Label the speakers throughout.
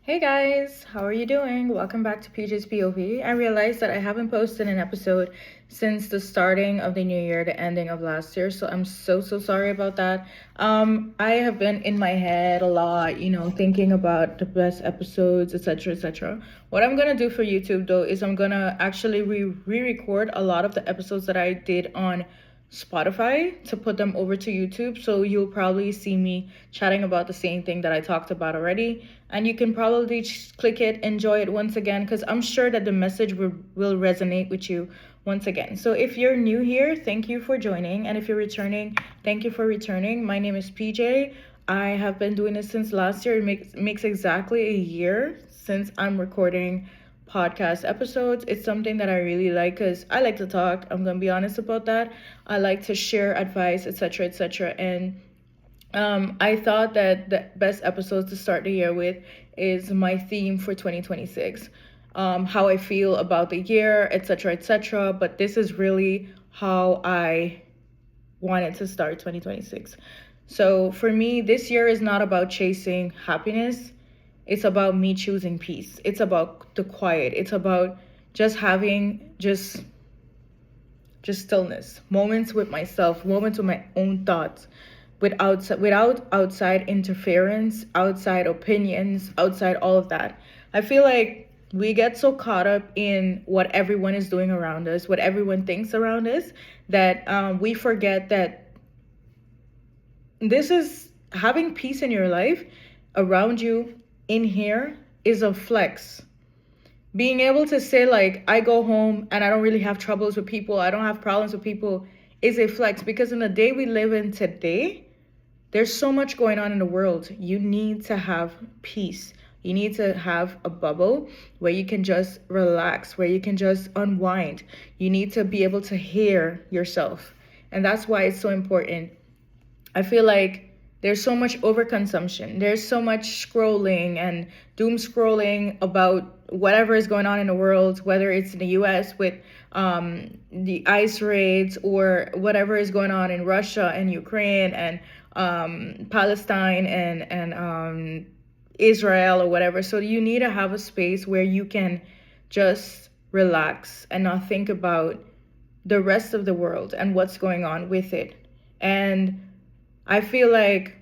Speaker 1: Hey guys, how are you doing? Welcome back to PJ's POV. I realized that I haven't posted an episode since the starting of the new year, the ending of last year, so I'm so sorry about that. I have been in my head a lot, thinking about the best episodes, etc., etc. What I'm gonna do for YouTube though is I'm gonna actually re-record a lot of the episodes that I did on Spotify to put them over to YouTube. So you'll probably see me chatting about the same thing that I talked about already. And you can probably just click it, enjoy it once again, because I'm sure that the message will resonate with you once again. So if you're new here, thank you for joining. And if you're returning, thank you for returning. My name is PJ. I have been doing this since last year. It makes exactly a year since I'm recording podcast episodes. It's something that I really like because I like to talk. I'm gonna be honest about that. I like to share advice, etc., etc. And I thought that the best episodes to start the year with is my theme for 2026. How I feel about the year, etc., etc. But this is really how I wanted to start 2026. So for me, this year is not about chasing happiness. It's about me choosing peace. It's about the quiet. It's about just having just stillness, moments with myself, moments with my own thoughts, without outside interference, outside opinions, outside all of that. I feel like we get so caught up in what everyone is doing around us, what everyone thinks around us, that we forget that this is having peace in your life around you in here is a flex. Being able to say, like, I go home and I don't really have troubles with people, I don't have problems with people, is a flex, because in the day we live in today, there's so much going on in the world. You need to have peace. You need to have a bubble where you can just relax, where you can just unwind. You need to be able to hear yourself. And that's why it's so important. I feel like there's so much overconsumption. There's so much scrolling and doom scrolling about whatever is going on in the world, whether it's in the US with the ICE raids, or whatever is going on in Russia and Ukraine and Palestine and Israel or whatever. So you need to have a space where you can just relax and not think about the rest of the world and what's going on with it. And I feel like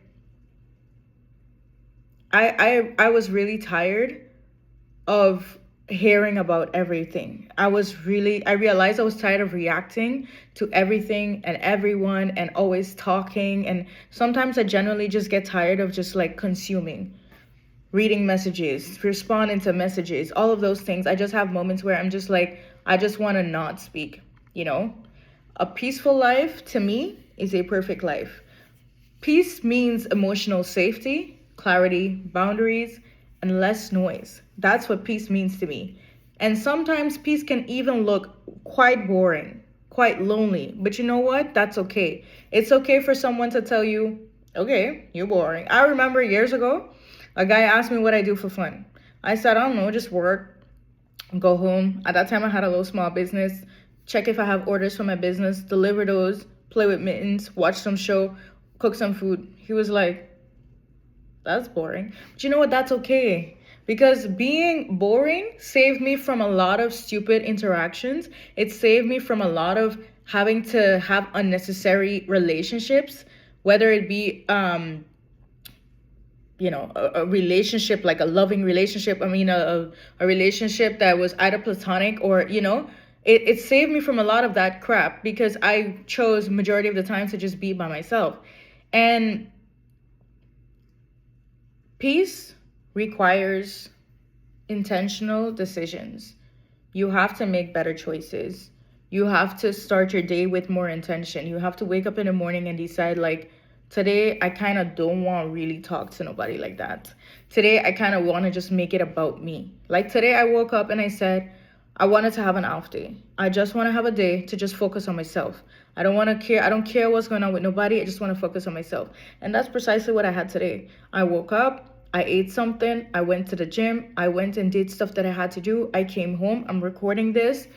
Speaker 1: I was really tired of hearing about everything. I realized I was tired of reacting to everything and everyone and always talking. And sometimes I generally just get tired of just like consuming, reading messages, responding to messages, all of those things. I just have moments where I'm just like, I just want to not speak, you know? A peaceful life to me is a perfect life. Peace means emotional safety, clarity, boundaries, and less noise. That's what peace means to me. And sometimes peace can even look quite boring, quite lonely. But you know what? That's okay. It's okay for someone to tell you, okay, you're boring. I remember years ago, a guy asked me what I do for fun. I said, I don't know, just work, go home. At that time, I had a little small business. Check if I have orders for my business, deliver those, play with mittens, watch some show, cook some food. He was like, that's boring. But you know what? That's okay. Because being boring saved me from a lot of stupid interactions. It saved me from a lot of having to have unnecessary relationships, whether it be a relationship, like a loving relationship. I mean, a relationship that was either platonic or, it saved me from a lot of that crap because I chose majority of the time to just be by myself. And peace requires intentional decisions. You have to make better choices. You have to start your day with more intention. You have to wake up in the morning and decide, like, today I kind of don't want to really talk to nobody like that. Today I kind of want to just make it about me. Like today I woke up and I said, I wanted to have an off day. I just want to have a day to just focus on myself. I don't care what's going on with nobody. I just want to focus on myself. And that's precisely what I had today. I woke up, I ate something, I went to the gym, I went and did stuff that I had to do. I came home, I'm recording this.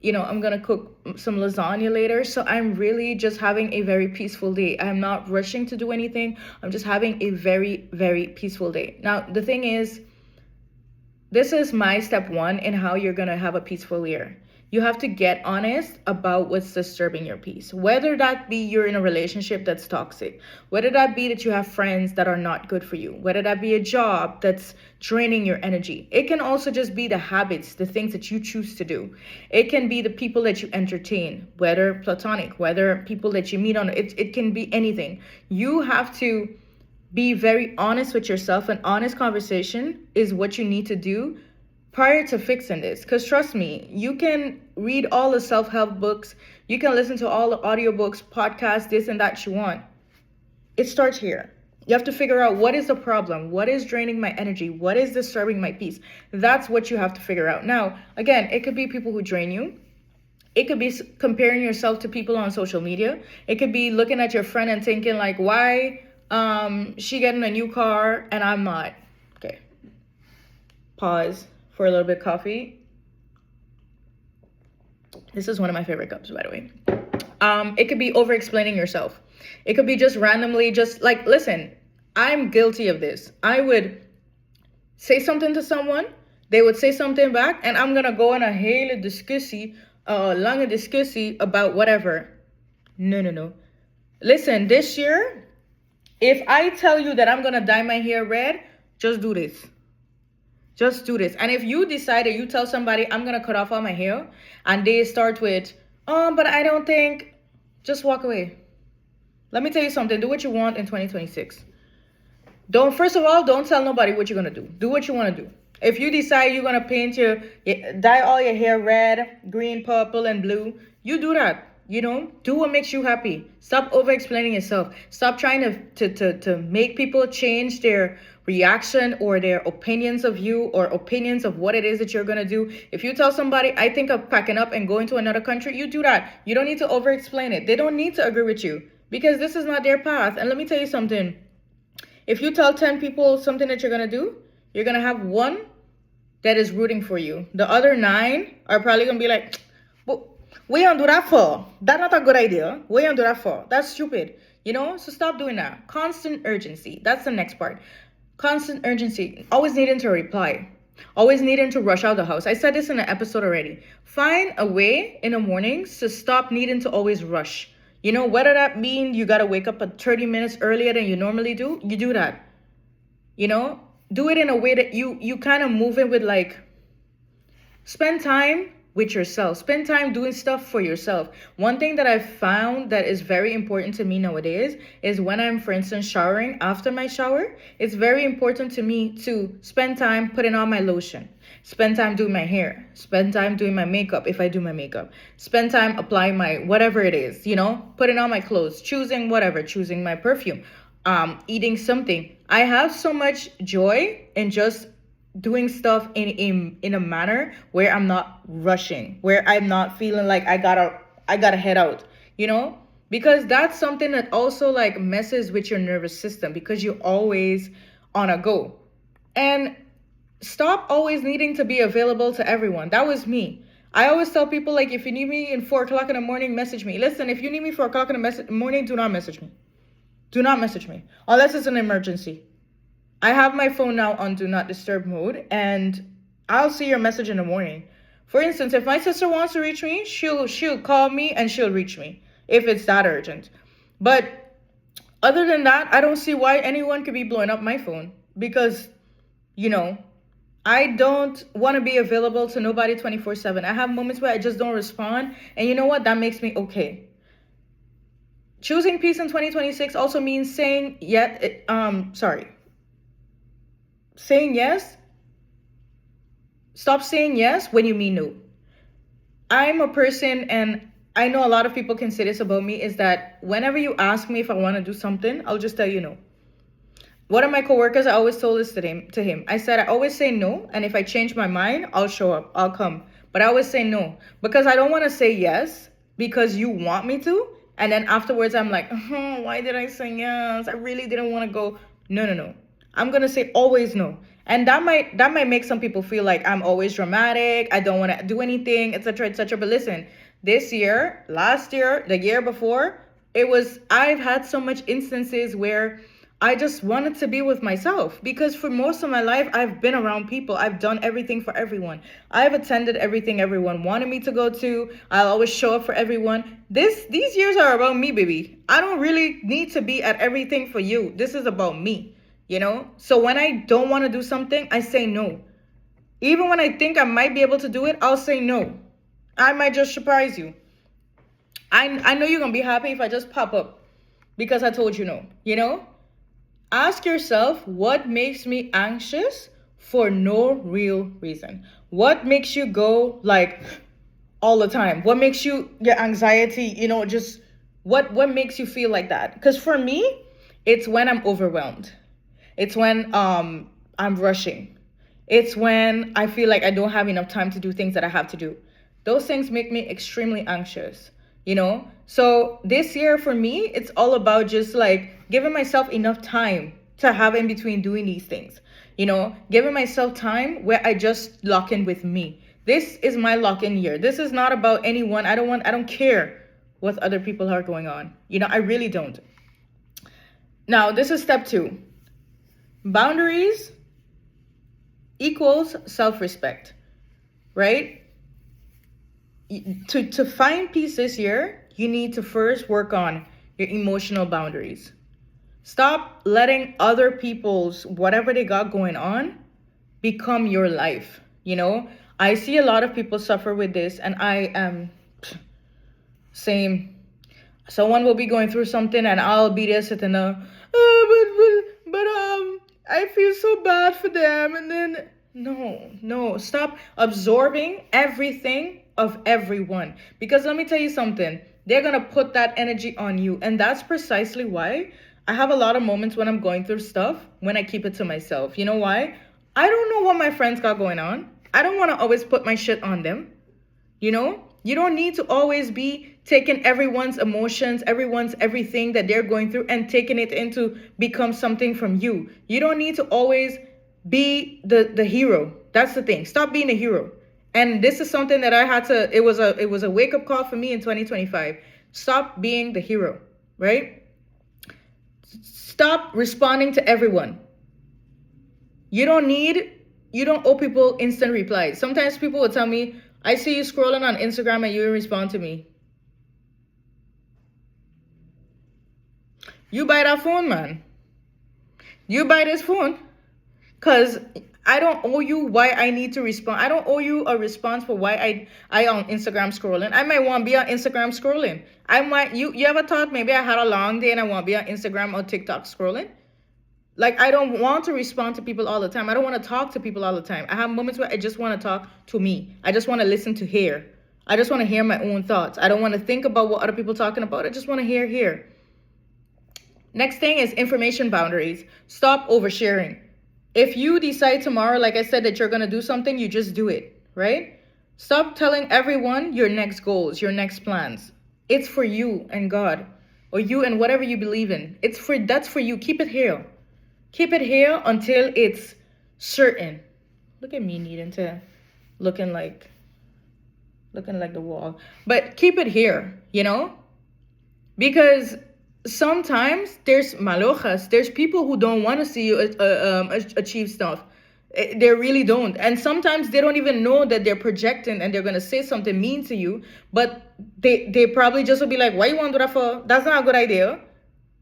Speaker 1: I'm gonna cook some lasagna later. So I'm really just having a very peaceful day. I'm not rushing to do anything. I'm just having a very, very peaceful day. Now, the thing is, this is my step one in how you're going to have a peaceful year. You have to get honest about what's disturbing your peace. Whether that be you're in a relationship that's toxic, whether that be that you have friends that are not good for you, whether that be a job that's draining your energy. It can also just be the habits, the things that you choose to do. It can be the people that you entertain, whether platonic, whether people that you meet on, it can be anything. You have to be very honest with yourself. An honest conversation is what you need to do prior to fixing this. Because trust me, you can read all the self-help books, you can listen to all the audiobooks, podcasts, this and that you want. It starts here. You have to figure out what is the problem, what is draining my energy, what is disturbing my peace. That's what you have to figure out. Now, again, it could be people who drain you. It could be comparing yourself to people on social media. It could be looking at your friend and thinking like, why she getting a new car and I'm not. Okay, pause for a little bit of coffee. This is one of my favorite cups, by the way. It could be over explaining yourself. It could be just randomly, just like, listen, I'm guilty of this. I would say something to someone, they would say something back, and I'm gonna go on a hele discussie, lange discussie about whatever. No. Listen, this year, if I tell you that I'm gonna dye my hair red, just do this. Just do this. And if you decide that you tell somebody I'm gonna cut off all my hair, and they start with, oh, but I don't think, just walk away. Let me tell you something. Do what you want in 2026. First of all, don't tell nobody what you're gonna do. Do what you wanna do. If you decide you're gonna dye all your hair red, green, purple, and blue, you do that. Do what makes you happy. Stop over explaining yourself. Stop trying to make people change their reaction or their opinions of you or opinions of what it is that you're gonna do. If you tell somebody, I think of packing up and going to another country, you do that. You don't need to over explain it. They don't need to agree with you because this is not their path. And let me tell you something. If you tell 10 people something that you're gonna do, you're gonna have one that is rooting for you. The other 9 are probably gonna be like, what you gonna do that for? That's not a good idea. What you gonna do that for? That's stupid. So stop doing that. Constant urgency. That's the next part. Constant urgency. Always needing to reply. Always needing to rush out the house. I said this in an episode already. Find a way in the mornings to stop needing to always rush. Whether that means you gotta wake up 30 minutes earlier than you normally do, you do that. Do it in a way that you kind of move it with like, spend time with yourself. Spend time doing stuff for yourself. One thing that I've found that is very important to me nowadays is when I'm, for instance, showering, after my shower, it's very important to me to spend time putting on my lotion. Spend time doing my hair. Spend time doing my makeup if I do my makeup. Spend time applying my whatever it is, putting on my clothes, choosing my perfume, eating something. I have so much joy in just doing stuff in a manner where I'm not rushing, where I'm not feeling like I gotta head out, because that's something that also like messes with your nervous system because you're always on a go. And stop always needing to be available to everyone. That was me. I always tell people, like, if you need me in 4 o'clock in the morning, message me. Listen, if you need me 4 o'clock in the morning, do not message me. Do not message me unless it's an emergency. I have my phone now on do not disturb mode, and I'll see your message in the morning. For instance, if my sister wants to reach me, she'll call me and she'll reach me if it's that urgent. But other than that, I don't see why anyone could be blowing up my phone because, I don't want to be available to nobody 24/7. I have moments where I just don't respond, and you know what? That makes me okay. Choosing peace in 2026 also means saying saying yes. Stop saying yes when you mean no. I'm a person, and I know a lot of people can say this about me, is that whenever you ask me if I want to do something, I'll just tell you no. One of my coworkers, I always told this to him. I said, I always say no, and if I change my mind, I'll show up, I'll come. But I always say no, because I don't want to say yes because you want me to, and then afterwards I'm like, why did I say yes? I really didn't want to go. No. I'm going to say always no. And that might make some people feel like I'm always dramatic. I don't want to do anything, etc., etc. But listen, this year, last year, the year before, I've had so much instances where I just wanted to be with myself because for most of my life, I've been around people. I've done everything for everyone. I've attended everything everyone wanted me to go to. I'll always show up for everyone. These years are about me, baby. I don't really need to be at everything for you. This is about me, you know? So when I don't want to do something, I say no. Even when I think I might be able to do it, I'll say no. I might just surprise you. I know you're going to be happy if I just pop up because I told you no, you know? Ask yourself what makes me anxious for no real reason. What makes you go like all the time? What makes you get anxiety, just what makes you feel like that? Because for me, it's when I'm overwhelmed. It's when I'm rushing. It's when I feel like I don't have enough time to do things that I have to do. Those things make me extremely anxious, So this year for me, it's all about just like giving myself enough time to have in between doing these things, giving myself time where I just lock in with me. This is my lock in year. This is not about anyone. I don't care what other people are going on. I really don't. Now, this is step 2. Boundaries equals self-respect, right? To find peace this year, you need to first work on your emotional boundaries. Stop letting other people's whatever they got going on become your life. I see a lot of people suffer with this, and I am same. Someone will be going through something, and I'll be there sitting there, but I feel so bad for them, and then no, stop absorbing everything of everyone, because let me tell you something, they're gonna put that energy on you, and that's precisely why I have a lot of moments when I'm going through stuff when I keep it to myself. You know why? I don't know what my friends got going on. I don't want to always put my shit on them. You don't need to always be taking everyone's emotions, everyone's everything that they're going through and taking it into become something from you. You don't need to always be the hero. That's the thing. Stop being a hero. And this is something that I had to, it was a wake-up call for me in 2025. Stop being the hero, right? Stop responding to everyone. You don't owe people instant replies. Sometimes people will tell me, I see you scrolling on Instagram and you will respond to me. You buy that phone, man. You buy this phone. Because I don't owe you why I need to respond. I don't owe you a response for why I on Instagram scrolling. I might want to be on Instagram scrolling. You ever thought maybe I had a long day and I want to be on Instagram or TikTok scrolling? Like, I don't want to respond to people all the time. I don't want to talk to people all the time. I have moments where I just want to talk to me. I just want to listen to hear. I just want to hear my own thoughts. I don't want to think about what other people are talking about. I just want to hear. Next thing is information boundaries. Stop oversharing. If you decide tomorrow, like I said, that you're going to do something, you just do it, right? Stop telling everyone your next goals, your next plans. It's for you and God, or you and whatever you believe in. That's for you. Keep it here. Keep it here until it's certain. Look at me needing to looking like the wall. But keep it here, because sometimes there's malojas. There's people who don't want to see you achieve stuff. They really don't. And sometimes they don't even know that they're projecting and they're going to say something mean to you. But they probably just will be like, why you want to do that for? That's not a good idea.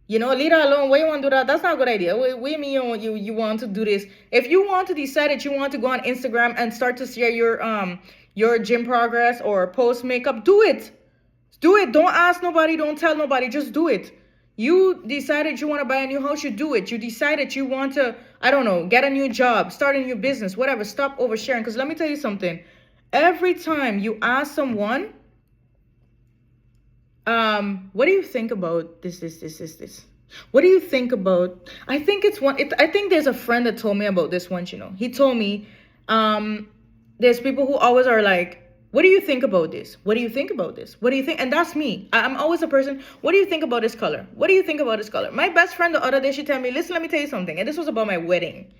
Speaker 1: Leave her alone. Why you want to do that? That's not a good idea. What do you mean you want to do this? If you want to decide that you want to go on Instagram and start to share your gym progress or post makeup, do it. Do it. Don't ask nobody. Don't tell nobody. Just do it. You decided you want to buy a new house, you do it. You decided you want to, I don't know, get a new job, start a new business, whatever. Stop oversharing. Because let me tell you something. Every time you ask someone, what do you think about this? What do you think about? I think I think there's a friend that told me about this once, He told me, there's people who always are like, what do you think about this? What do you think about this? What do you think? And that's me. I'm always a person. What do you think about this color? What do you think about this color? My best friend the other day, she told me, listen, let me tell you something. And this was about my wedding.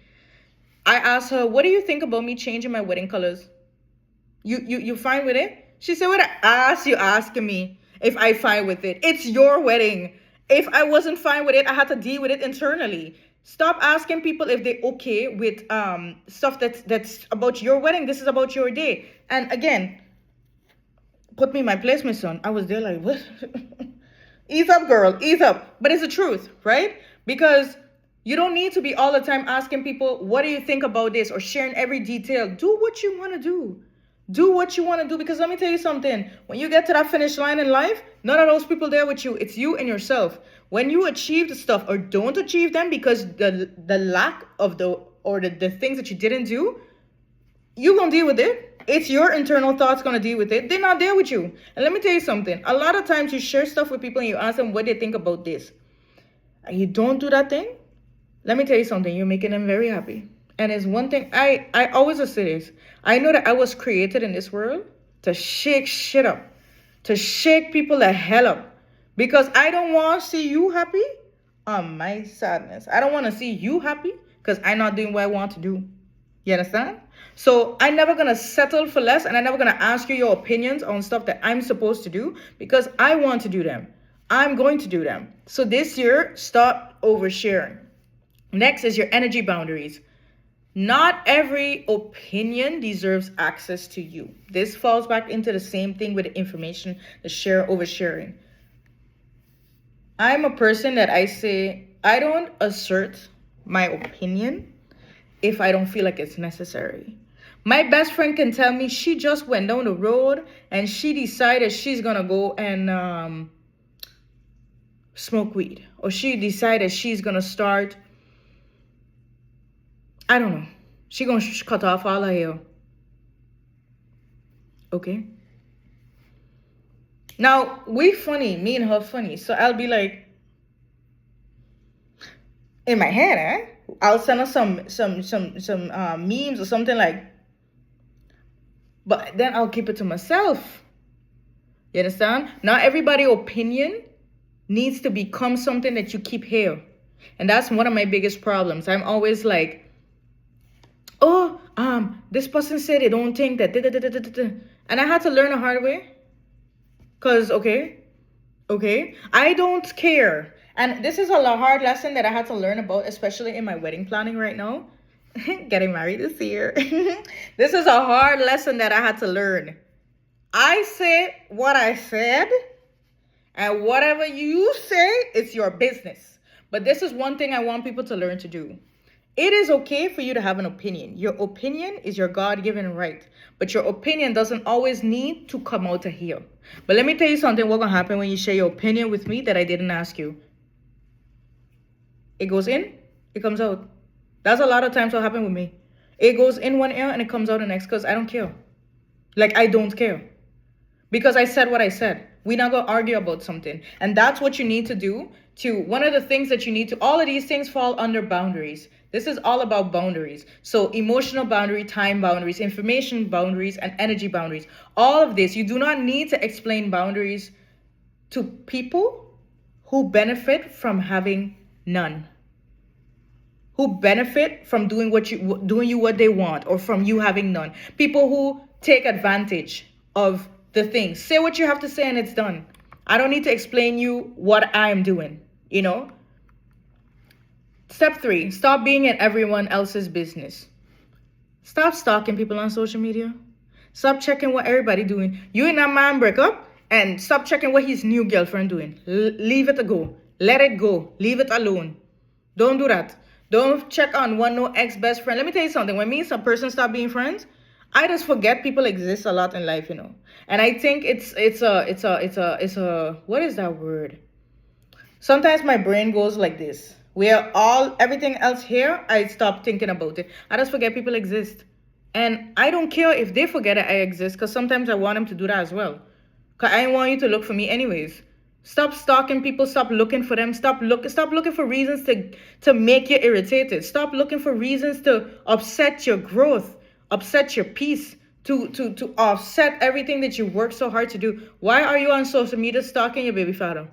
Speaker 1: I asked her, what do you think about me changing my wedding colors? You fine with it? She said, what ass you asking me if I fine with it? It's your wedding. If I wasn't fine with it, I had to deal with it internally. Stop asking people if they're okay with stuff that's about your wedding. This is about your day. And again, put me in my place, my son. I was there like, what? Ease up, girl, ease up. But it's the truth, right? Because you don't need to be all the time asking people, what do you think about this? Or sharing every detail. Do what you want to do. Do what you want to do. Because let me tell you something. When you get to that finish line in life, none of those people there with you. It's you and yourself. When you achieve the stuff or don't achieve them because the lack of the things that you didn't do, you're going to deal with it. It's your internal thoughts going to deal with it. They're not there with you. And let me tell you something. A lot of times you share stuff with people and you ask them what they think about this. And you don't do that thing. Let me tell you something. You're making them very happy. And it's one thing I always say this. I know that I was created in this world to shake shit up. To shake people the hell up. Because I don't want to see you happy on my sadness. I don't want to see you happy because I'm not doing what I want to do. You understand? So I'm never going to settle for less, and I'm never going to ask you your opinions on stuff that I'm supposed to do because I want to do them. I'm going to do them. So this year, stop oversharing. Next is your energy boundaries. Not every opinion deserves access to you. This falls back into the same thing with the information, the oversharing. I'm a person that I say, I don't assert my opinion if I don't feel like it's necessary. My best friend can tell me she just went down the road and she decided she's gonna go and smoke weed. Or she decided she's gonna start, I don't know, she gonna cut off all her hair. Okay? Now, we funny, me and her funny. So I'll be like, in my head, I'll send her some memes or something like, but then I'll keep it to myself. You understand? Not everybody's opinion needs to become something that you keep here. And that's one of my biggest problems. I'm always like, oh, this person said they don't think that. And I had to learn the hard way. Because, okay, I don't care. And this is a hard lesson that I had to learn about, especially in my wedding planning right now. Getting married this year. This is a hard lesson that I had to learn. I said what I said, and whatever you say, it's your business. But this is one thing I want people to learn to do. It is okay for you to have an opinion. Your opinion is your God-given right. But your opinion doesn't always need to come out of here. But let me tell you something. What's going to happen when you share your opinion with me that I didn't ask you? It goes in, it comes out. That's a lot of times what happened with me. It goes in one ear and it comes out the next because I don't care. Like, I don't care. Because I said what I said. We're not going to argue about something. And that's what you need to do. One of the things that you need to, all of these things fall under boundaries. This is all about boundaries. So emotional boundary, time boundaries, information boundaries, and energy boundaries. All of this, you do not need to explain boundaries to people who benefit from having none. Who benefit from doing you what they want, or from you having none. People who take advantage of the things. Say what you have to say and it's done. I don't need to explain you what I'm doing, you know? Step 3, stop being in everyone else's business. Stop stalking people on social media. Stop checking what everybody doing. You and that man break up and stop checking what his new girlfriend doing. Leave it go. Let it go. Leave it alone. Don't do that. Don't check on no ex-best friend. Let me tell you something. When me and some person stop being friends, I just forget people exist a lot in life, you know. And I think it's a what is that word? Sometimes my brain goes like this. Where everything else here, I stop thinking about it. I just forget people exist. And I don't care if they forget that I exist, because sometimes I want them to do that as well. Because I want you to look for me anyways. Stop stalking people. Stop looking for them. Stop looking for reasons to make you irritated. Stop looking for reasons to upset your growth, upset your peace, to offset everything that you work so hard to do. Why are you on social media stalking your baby father?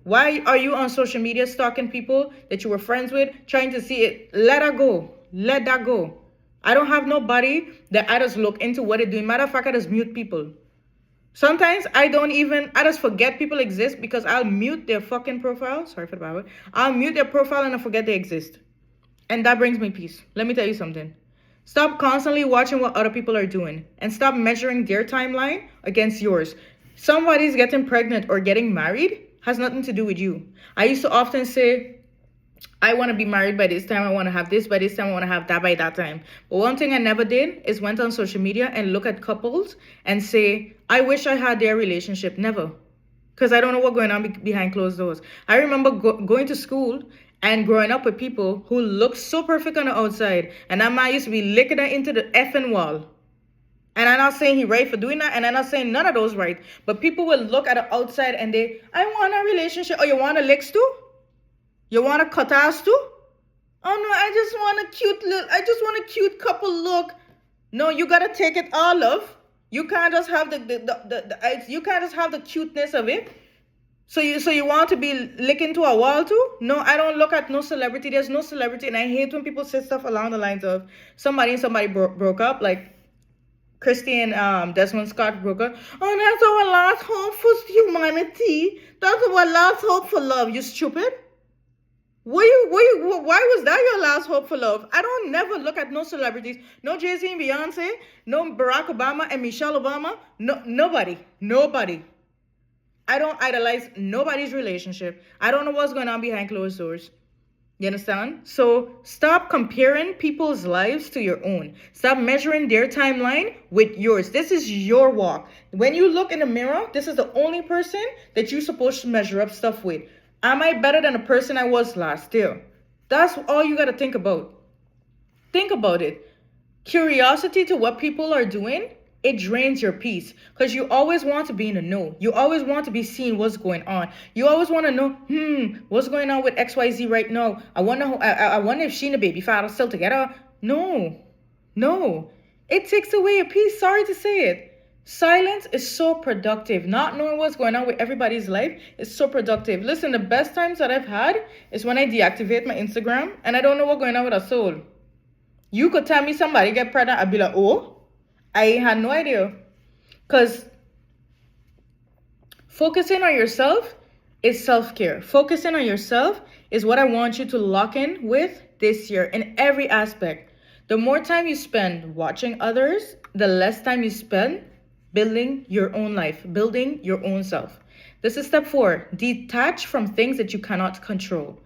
Speaker 1: Why are you on social media stalking people that you were friends with, trying to see it? Let her go. Let that go. I don't have nobody that I just look into what they're doing. Matter of fact, I just mute people. Sometimes I just forget people exist because I'll mute their fucking profile. Sorry for the bad word. I'll mute their profile and I forget they exist. And that brings me peace. Let me tell you something. Stop constantly watching what other people are doing and stop measuring their timeline against yours. Somebody's getting pregnant or getting married has nothing to do with you. I used to often say, I want to be married by this time. I want to have this by this time. I want to have that by that time. But one thing I never did is went on social media and look at couples and say, I wish I had their relationship. Never. Because I don't know what's going on behind closed doors. I remember going to school and growing up with people who looked so perfect on the outside. And that man used to be licking her into the effing wall. And I'm not saying he right for doing that. And I'm not saying none of those right. But people will look at the outside and I want a relationship. Oh, you want a licks too? You want a cut ass too? Oh no, I just want a cute couple look. No, you gotta take it all off. You can't just have you can't just have the cuteness of it. So you want to be licking to a wall too? No, I don't look at no celebrity. There's no celebrity, and I hate when people say stuff along the lines of somebody and somebody broke up, like Christy and Desmond Scott broke up. Oh, that's our last hope for humanity. That's our last hope for love. You stupid. Why was that your last hope for love? I don't never look at no celebrities. No Jay-Z and Beyonce. No Barack Obama and Michelle Obama. No, nobody. I don't idolize nobody's relationship. I don't know what's going on behind closed doors. You understand? So stop comparing people's lives to your own. Stop measuring their timeline with yours. This is your walk. When you look in the mirror, this is the only person that you're supposed to measure up stuff with. Am I better than the person I was last year? That's all you got to think about. Think about it. Curiosity to what people are doing, it drains your peace because you always want to be in the know. You always want to be seeing what's going on. You always want to know, what's going on with XYZ right now? I wonder if she and the baby father still together. No. It takes away your peace. Sorry to say it. Silence is so productive. Not knowing what's going on with everybody's life is so productive. Listen, the best times that I've had is when I deactivate my Instagram and I don't know what's going on with a soul. You could tell me somebody get pregnant, I'd be like, oh, I had no idea. Because focusing on yourself is self-care. Focusing on yourself is what I want you to lock in with this year in every aspect. The more time you spend watching others, the less time you spend building your own life, building your own self. This is step 4. Detach from things that you cannot control.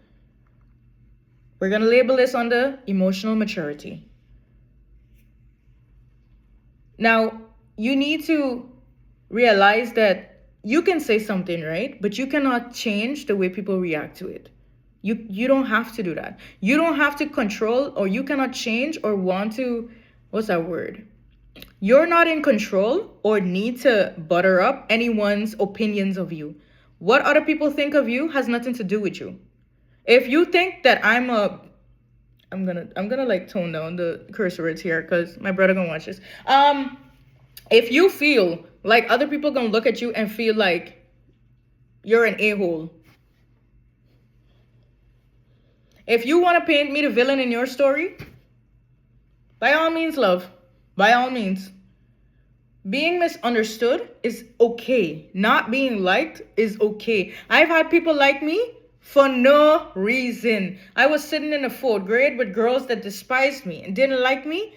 Speaker 1: We're going to label this under emotional maturity. Now, you need to realize that you can say something, right? But you cannot change the way people react to it. You don't have to do that. You don't have to control, or you cannot change or want to, what's that word? You're not in control or need to butter up anyone's opinions of you. What other people think of you has nothing to do with you. If you think that I'm gonna like tone down the curse words here because my brother gonna watch this. If you feel like other people gonna look at you and feel like you're an a-hole, if you want to paint me the villain in your story, by all means, love. By all means. Being misunderstood is okay. Not being liked is okay. I've had people like me for no reason. I was sitting in the 4th grade with girls that despised me and didn't like me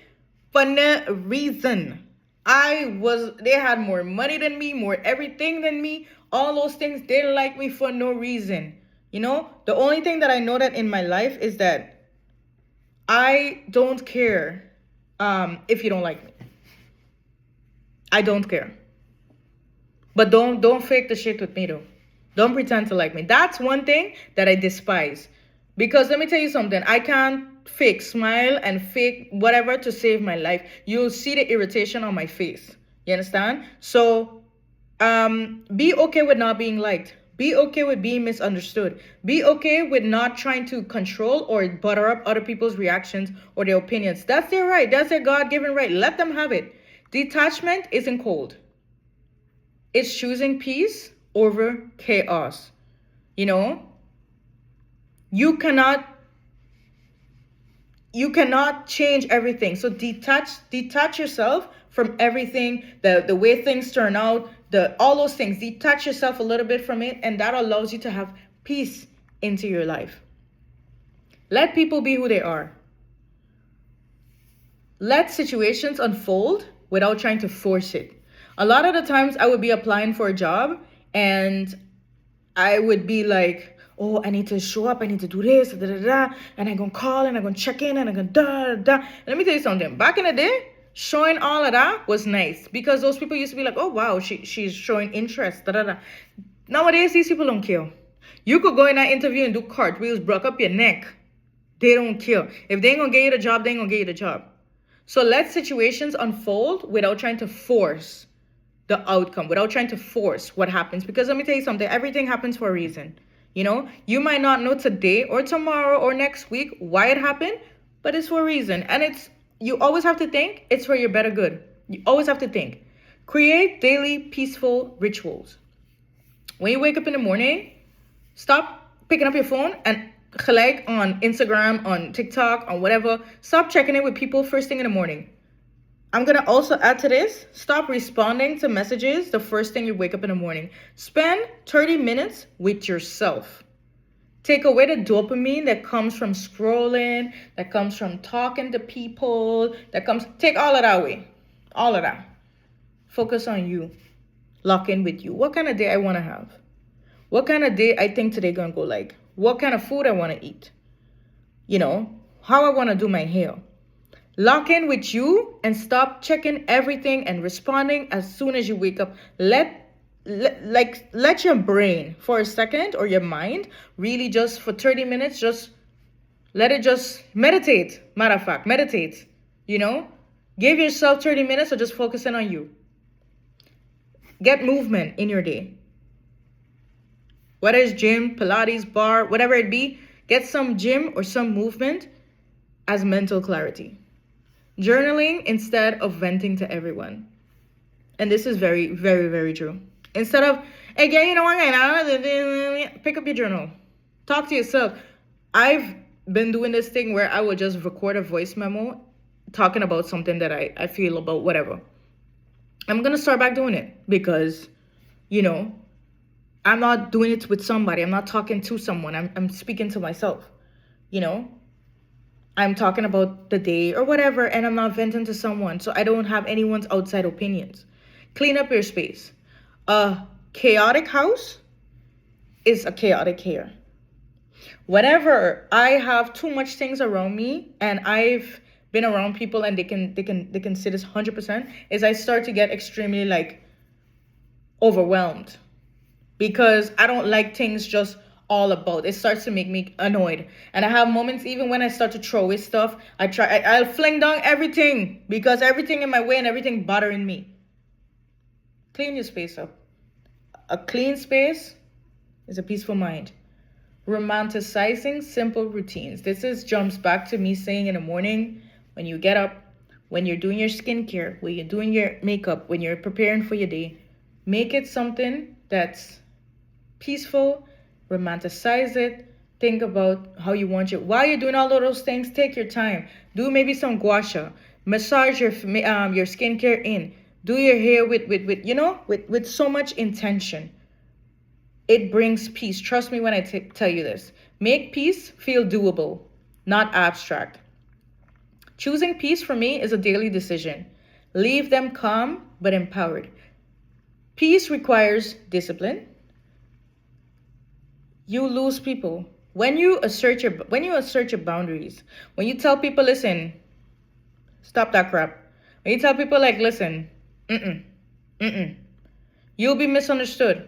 Speaker 1: for no reason. They had more money than me, more everything than me. All those things, they didn't like me for no reason. You know, the only thing that I know that in my life is that I don't care if you don't like me. I don't care. But don't fake the shit with me though. Don't pretend to like me. That's one thing that I despise. Because let me tell you something. I can't fake smile and fake whatever to save my life. You'll see the irritation on my face. You understand? So be okay with not being liked. Be okay with being misunderstood. Be okay with not trying to control or butter up other people's reactions or their opinions. That's their right. That's their God-given right. Let them have it. Detachment isn't cold. It's choosing peace over chaos. You know? You cannot change everything. So detach yourself from everything, the way things turn out, the all those things. Detach yourself a little bit from it, and that allows you to have peace into your life. Let people be who they are. Let situations unfold without trying to force it. A lot of the times I would be applying for a job and I would be like, oh, I need to show up, I need to do this, da da da, and I'm gonna call and I'm gonna check in and I'm gonna da da. Let me tell you something. Back in the day, showing all of that was nice because those people used to be like, oh wow, she's showing interest, da da da. Nowadays, these people don't care. You could go in that interview and do cartwheels, broke up your neck. They don't care. If they ain't gonna get you the job, they ain't gonna get you the job. So let situations unfold without trying to force the outcome, without trying to force what happens. Because let me tell you something, everything happens for a reason. You might not know today or tomorrow or next week why it happened, but it's for a reason. And you always have to think it's for your better good. You always have to think. Create daily peaceful rituals. When you wake up in the morning, stop picking up your phone and gelijk on Instagram, on TikTok, on whatever. Stop checking in with people first thing in the morning. I'm going to also add to this, stop responding to messages the first thing you wake up in the morning. Spend 30 minutes with yourself. Take away the dopamine that comes from scrolling, that comes from talking to people, take all of that away. All of that. Focus on you. Lock in with you. What kind of day I want to have? What kind of day I think today going to go like? What kind of food I want to eat? How I want to do my hair. Lock in with you and stop checking everything and responding as soon as you wake up. Let your brain for a second, or your mind, really just for 30 minutes, just let it just meditate. Matter of fact, meditate. Give yourself 30 minutes of just focusing on you. Get movement in your day. Whether it's gym, Pilates, bar, whatever it be, get some gym or some movement as mental clarity. Journaling instead of venting to everyone. And this is very, very, very true. Instead of, hey, girl, you know what? Pick up your journal. Talk to yourself. I've been doing this thing where I would just record a voice memo talking about something that I feel about whatever. I'm going to start back doing it because, I'm not doing it with somebody. I'm not talking to someone. I'm speaking to myself. I'm talking about the day or whatever, and I'm not venting to someone, so I don't have anyone's outside opinions. Clean up your space. A chaotic house is a chaotic hair. Whenever I have too much things around me, and I've been around people and they can see this 100%, is I start to get extremely overwhelmed. Because I don't like things just all about. It starts to make me annoyed. And I have moments even when I start to throw away stuff, I'll fling down everything because everything in my way and everything bothering me. Clean your space up. A clean space is a peaceful mind. Romanticizing simple routines. This jumps back to me saying in the morning, when you get up, when you're doing your skincare, when you're doing your makeup, when you're preparing for your day, make it something that's peaceful. Romanticize it. Think about how you want it. While you're doing all of those things, take your time. Do maybe some gua sha. Massage your skincare in. Do your hair with so much intention. It brings peace. Trust me when I tell you this. Make peace feel doable, not abstract. Choosing peace for me is a daily decision. Leave them calm but empowered. Peace requires discipline. You lose people. When you assert your boundaries, when you tell people, listen, stop that crap. When you tell people listen, you'll be misunderstood.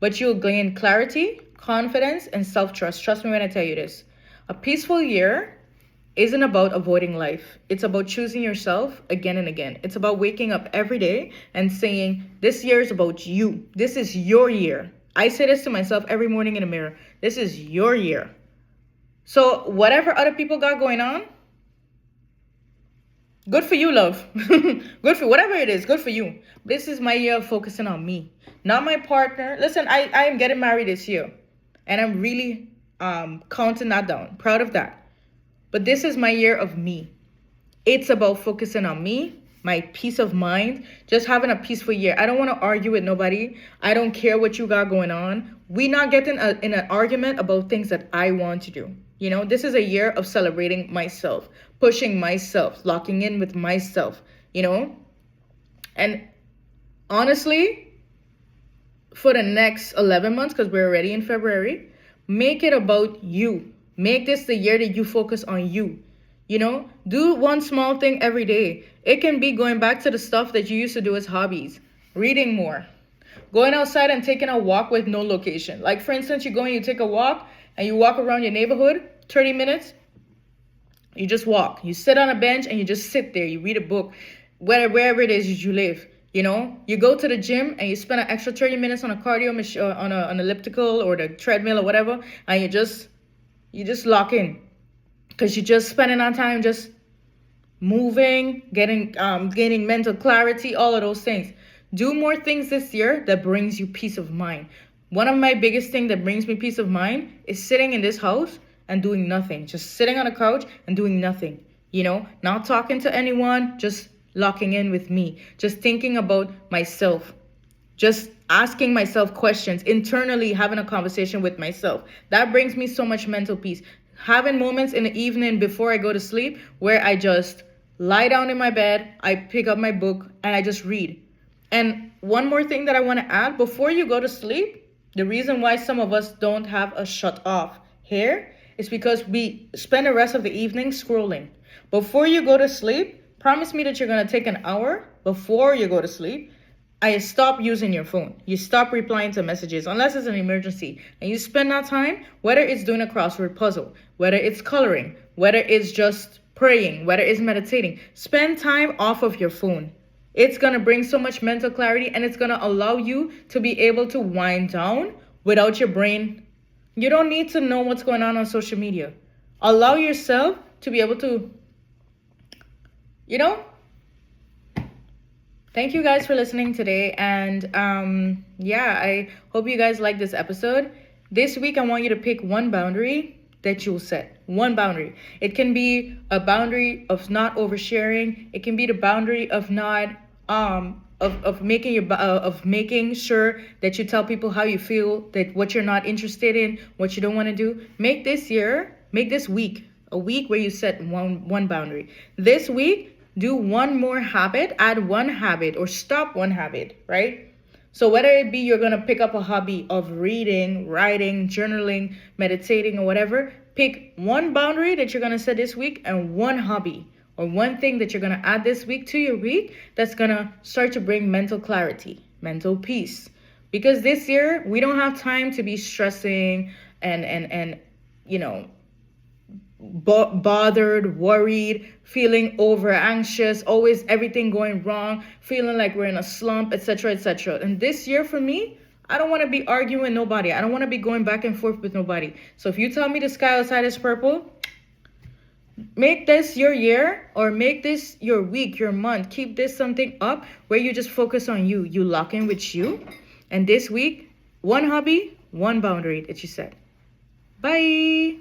Speaker 1: But you'll gain clarity, confidence, and self-trust. Trust me when I tell you this. A peaceful year isn't about avoiding life. It's about choosing yourself again and again. It's about waking up every day and saying, this year is about you. This is your year. I say this to myself every morning in the mirror. This is your year. So whatever other people got going on, good for you, love. Good for whatever it is. Good for you. This is my year of focusing on me, not my partner. Listen, I am getting married this year, and I'm really counting that down. Proud of that. But this is my year of me. It's about focusing on me, my peace of mind, just having a peaceful year. I don't want to argue with nobody. I don't care what you got going on. We not getting in an argument about things that I want to do. You know, this is a year of celebrating myself, pushing myself, locking in with myself, you know? And honestly, for the next 11 months, because we're already in February, make it about you. Make this the year that you focus on you. You know, do one small thing every day. It can be going back to the stuff that you used to do as hobbies, reading more, going outside and taking a walk with no location. Like, for instance, you go and you take a walk and you walk around your neighborhood, 30 minutes. You just walk. You sit on a bench and you just sit there. You read a book, wherever it is you live. You know, you go to the gym and you spend an extra 30 minutes on a cardio machine, on an elliptical or the treadmill or whatever, and you just lock in. Because you're just spending on time just moving, gaining mental clarity, all of those things. Do more things this year that brings you peace of mind. One of my biggest things that brings me peace of mind is sitting in this house and doing nothing. Just sitting on a couch and doing nothing. You know, not talking to anyone, just locking in with me. Just thinking about myself. Just asking myself questions, internally having a conversation with myself. That brings me so much mental peace. Having moments in the evening before I go to sleep where I just lie down in my bed, I pick up my book, and I just read. And one more thing that I want to add, before you go to sleep, the reason why some of us don't have a shut off here is because we spend the rest of the evening scrolling. Before you go to sleep, promise me that you're going to take an hour before you go to sleep. I stop using your phone. You stop replying to messages unless it's an emergency. And you spend that time, whether it's doing a crossword puzzle, whether it's coloring, whether it's just praying, whether it's meditating. Spend time off of your phone. It's going to bring so much mental clarity, and it's going to allow you to be able to wind down without your brain. You don't need to know what's going on social media. Allow yourself to be able to, you know, thank you guys for listening today. And yeah, I hope you guys like this episode. This week, I want you to pick one boundary that you'll set. One boundary. It can be a boundary of not oversharing. It can be the boundary of not of making sure that you tell people how you feel, that what you're not interested in, what you don't want to do. Make this week a week where you set one boundary. This week, do one more habit, add one habit, or stop one habit, right? So whether it be you're going to pick up a hobby of reading, writing, journaling, meditating, or whatever, pick one boundary that you're going to set this week and one hobby or one thing that you're going to add this week to your week that's going to start to bring mental clarity, mental peace. Because this year, we don't have time to be stressing and you know, bothered, worried, feeling over anxious, always everything going wrong, feeling like we're in a slump, etc., etc. And this year for me, I don't want to be arguing with nobody. I don't want to be going back and forth with nobody. So if you tell me the sky outside is purple, make this your year, or make this your week, your month. Keep this something up where you just focus on you. You lock in with you. And this week, one hobby, one boundary that you set. Bye.